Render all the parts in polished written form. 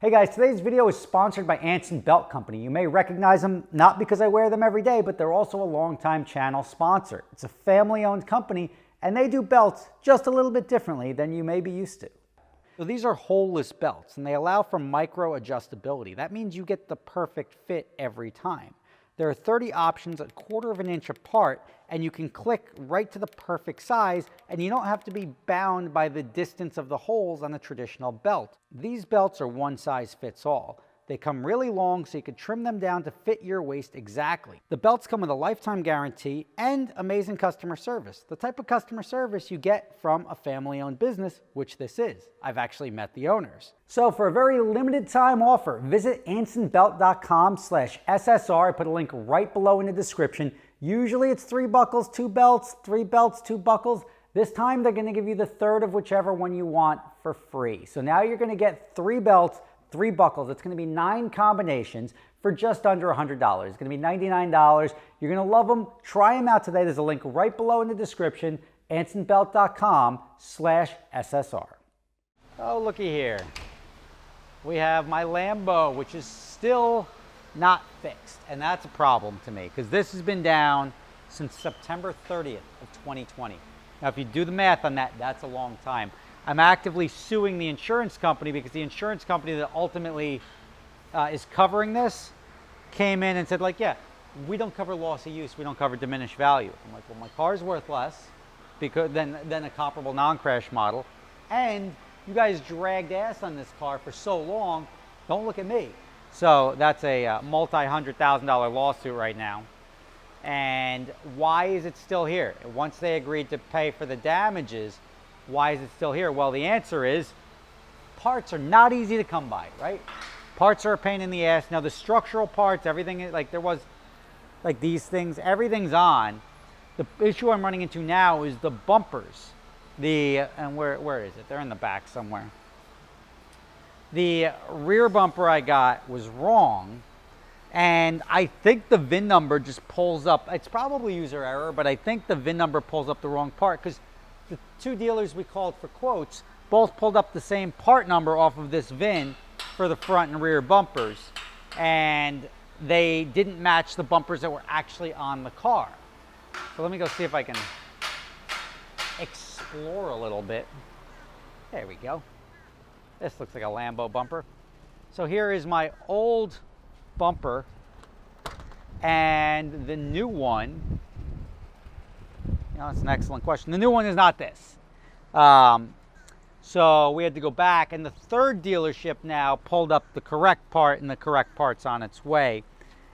Hey guys, today's video is sponsored by Anson Belt Company. You may recognize them not because I wear them every day, but they're also a longtime channel sponsor. It's a family-owned company and they do belts just a little bit differently than you may be used to. So these are holeless belts and they allow for micro adjustability. That means you get the perfect fit every time. There are 30 options, a quarter of an inch apart, and you can click right to the perfect size, and you don't have to be bound by the distance of the holes on a traditional belt. These belts are one size fits all. They come really long, so you can trim them down to fit your waist exactly. The belts come with a lifetime guarantee and amazing customer service. The type of customer service you get from a family-owned business, which this is. I've actually met the owners. So for a very limited time offer, visit ansonbelt.com/SSR. I put a link right below in the description. Usually it's 3 buckles, 2 belts, 3 belts, 2 buckles. This time they're gonna give you the third of whichever one you want for free. So now you're gonna get 3 belts, 3 buckles. It's going to be 9 combinations for just under $100. It's going to be $99. You're going to love them. Try them out today. There's a link right below in the description, ansonbelt.com/SSR. Oh, looky here. We have my Lambo, which is still not fixed. And that's a problem to me because this has been down since September 30th of 2020. Now, if you do the math on that, that's a long time. I'm actively suing the insurance company because the insurance company that ultimately is covering this came in and said, like, yeah, we don't cover loss of use, we don't cover diminished value. I'm like, well, my car's worth less because than a comparable non-crash model, and you guys dragged ass on this car for so long, don't look at me. So that's a multi-$100,000 lawsuit right now. And why is it still here? Once they agreed to pay for the damages, why is it still here? Well, the answer is parts are not easy to come by, right? Parts are a pain in the ass. Now, the structural parts, everything, like there was, like these things, everything's on. The issue I'm running into now is the bumpers. And where is it? They're in the back somewhere. The rear bumper I got was wrong. And I think the VIN number just pulls up. It's probably user error, but I think the VIN number pulls up the wrong part because the 2 dealers we called for quotes both pulled up the same part number off of this VIN for the front and rear bumpers, and they didn't match the bumpers that were actually on the car. So let me go see if I can explore a little bit. There we go. This looks like a Lambo bumper. So here is my old bumper and the new one. You know, that's an excellent question. The new one is not this. So we had to go back, and the 3rd dealership now pulled up the correct part, and the correct part's on its way.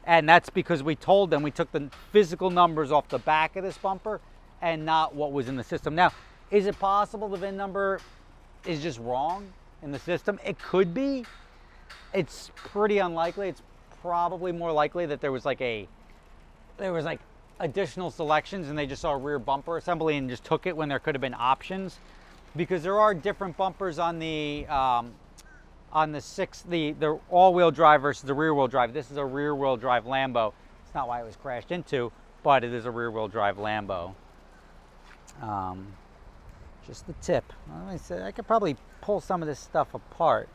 And that's because we told them, we took the physical numbers off the back of this bumper and not what was in the system. Now, is it possible the VIN number is just wrong in the system? It could be. It's pretty unlikely. It's probably more likely that there was like additional selections and they just saw a rear bumper assembly and just took it when there could have been options, because there are different bumpers on the all-wheel drive versus the rear-wheel drive. This is a rear-wheel drive Lambo. It's not why it was crashed into, but it is a rear-wheel drive Lambo. Just the tip. Like I said, I could probably pull some of this stuff apart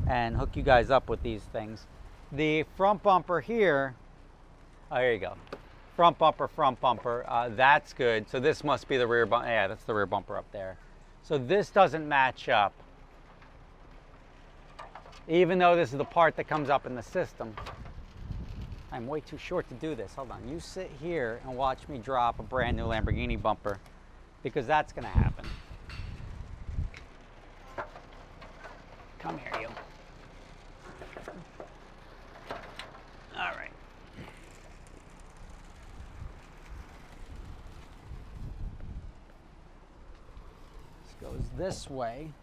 and hook you guys up with these things. The front bumper here, oh, here you go. Front bumper, that's good. So this must be the rear bumper. Yeah, that's the rear bumper up there. So this doesn't match up, even though this is the part that comes up in the system. I'm way too short to do this. Hold on, you sit here and watch me drop a brand new Lamborghini bumper, because that's gonna happen. Come here, you. All right. Goes this way.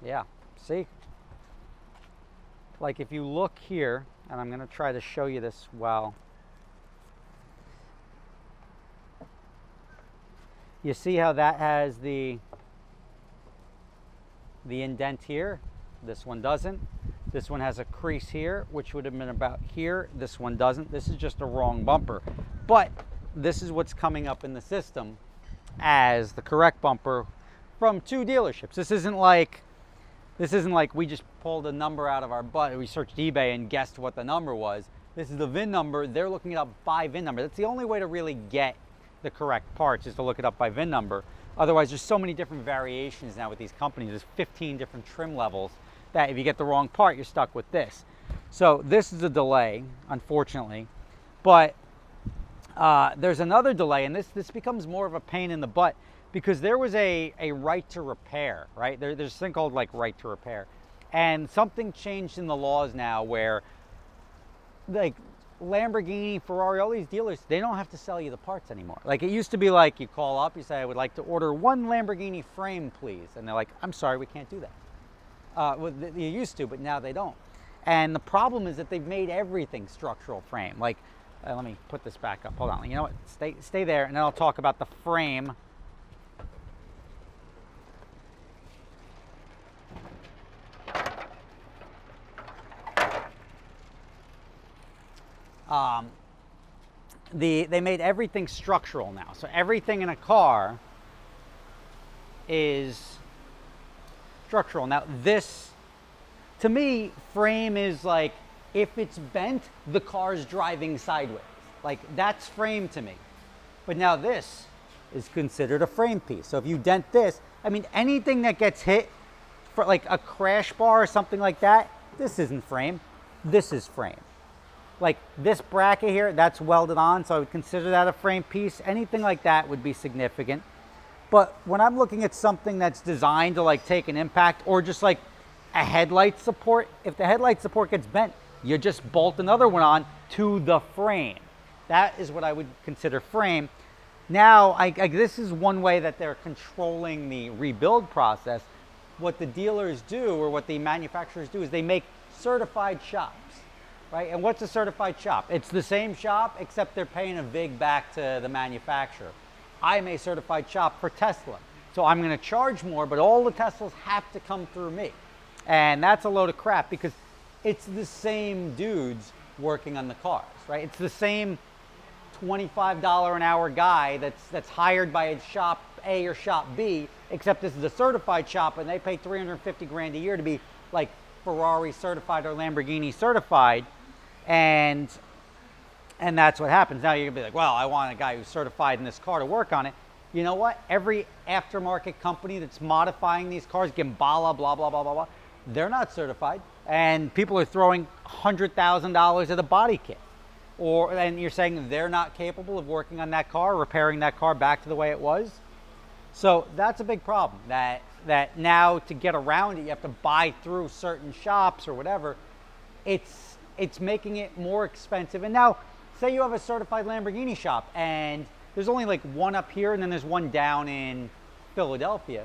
Yeah, see? Like if you look here, and I'm going to try to show you this well. You see how that has the indent here? This one doesn't. This one has a crease here, which would have been about here. This one doesn't. This is just a wrong bumper. But this is what's coming up in the system. as the correct bumper from 2 dealerships. This isn't like we just pulled a number out of our butt. We searched eBay and guessed what the number was. This is the VIN number. They're looking it up by VIN number. That's the only way to really get the correct parts, is to look it up by VIN number. Otherwise, there's so many different variations now with these companies. There's 15 different trim levels that if you get the wrong part, you're stuck with this. So this is a delay, unfortunately. But there's another delay, and this becomes more of a pain in the butt, because there was a right to repair, right? There's this thing called like right to repair. And something changed in the laws now where like Lamborghini, Ferrari, all these dealers, they don't have to sell you the parts anymore. Like it used to be like you call up, you say, I would like to order 1 Lamborghini frame, please. And they're like, I'm sorry, we can't do that. Well, you used to, but now they don't. And the problem is that they've made everything structural frame. Like, let me put this back up. Hold on. You know what? Stay there, and then I'll talk about the frame. They made everything structural now. So everything in a car is structural. Now this, to me, frame is like, if it's bent, the car's driving sideways. Like that's frame to me. But now this is considered a frame piece. So if you dent this, I mean, anything that gets hit for like a crash bar or something like that, this isn't frame, this is frame. Like this bracket here, that's welded on, so I would consider that a frame piece. Anything like that would be significant. But when I'm looking at something that's designed to like take an impact, or just like a headlight support, if the headlight support gets bent, you just bolt another one on to the frame. That is what I would consider frame. Now, this is one way that they're controlling the rebuild process. What the dealers do, or what the manufacturers do, is they make certified shops. Right? And what's a certified shop? It's the same shop, except they're paying a vig back to the manufacturer. I'm a certified shop for Tesla, so I'm going to charge more, but all the Teslas have to come through me. And that's a load of crap, because it's the same dudes working on the cars, right? It's the same $25 an hour guy that's hired by a shop A or shop B, except this is a certified shop, and they pay 350 grand a year to be like Ferrari certified or Lamborghini certified. And that's what happens. Now you're gonna be like, well, I want a guy who's certified in this car to work on it. You know what? Every aftermarket company that's modifying these cars, Gimbala, blah, blah, blah, blah, blah, they're not certified. And people are throwing $100,000 at a body kit. And you're saying they're not capable of working on that car, repairing that car back to the way it was. So that's a big problem, that now to get around it, you have to buy through certain shops or whatever. It's making it more expensive. And now, say you have a certified Lamborghini shop, and there's only like one up here, and then there's one down in Philadelphia.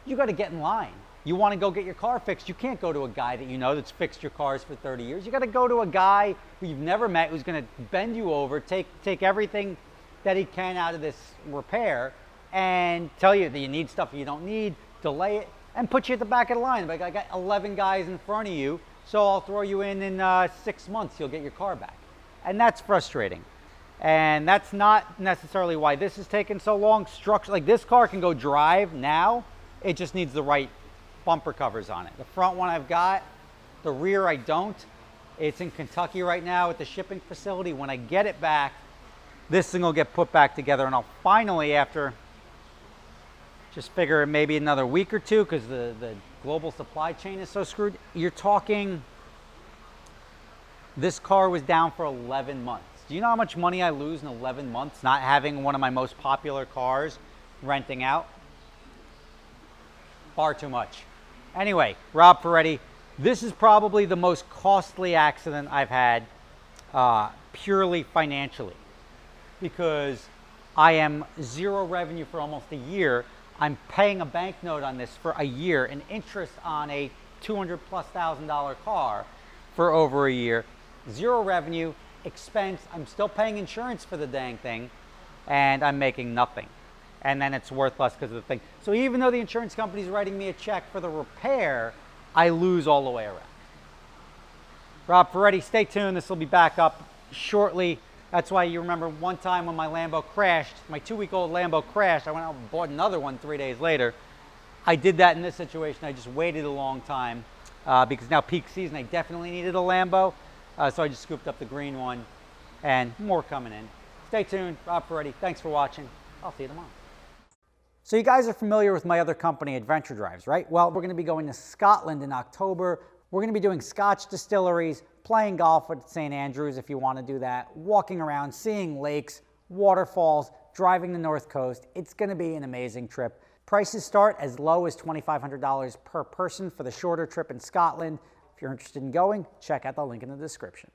You got to get in line. You want to go get your car fixed, you can't go to a guy that you know that's fixed your cars for 30 years. You got to go to a guy who you've never met, who's going to bend you over, take everything that he can out of this repair, and tell you that you need stuff you don't need, delay it, and put you at the back of the line. Like, I got 11 guys in front of you, so I'll throw you in 6 months, you'll get your car back. And that's frustrating. And that's not necessarily why this is taking so long. Structure, like this car can go drive now, it just needs the right bumper covers on it. The front one I've got, the rear I don't. It's in Kentucky right now at the shipping facility. When I get it back, this thing will get put back together, and I'll finally, after just figure maybe another week or two, because the global supply chain is so screwed. You're talking, this car was down for 11 months. Do you know how much money I lose in 11 months not having one of my most popular cars renting out? Far too much. Anyway, Rob Ferretti, this is probably the most costly accident I've had, purely financially, because I am zero revenue for almost a year. I'm paying a bank note on this for a year, and interest on a $200,000+ car for over a year. Zero revenue, expense. I'm still paying insurance for the dang thing, and I'm making nothing. And then it's worth less because of the thing. So even though the insurance company's writing me a check for the repair, I lose all the way around. Rob Ferretti, stay tuned. This will be back up shortly. That's why you remember one time when my Lambo crashed, my 2-week-old Lambo crashed, I went out and bought another one 3 days later. I did that in this situation. I just waited a long time because now peak season, I definitely needed a Lambo. So I just scooped up the green one, and more coming in. Stay tuned. Rob Ferretti, thanks for watching. I'll see you tomorrow. So you guys are familiar with my other company, Adventure Drives, right? Well, we're going to be going to Scotland in October. We're going to be doing Scotch distilleries, playing golf at St. Andrews if you want to do that, walking around, seeing lakes, waterfalls, driving the North Coast. It's going to be an amazing trip. Prices start as low as $2,500 per person for the shorter trip in Scotland. If you're interested in going, check out the link in the description.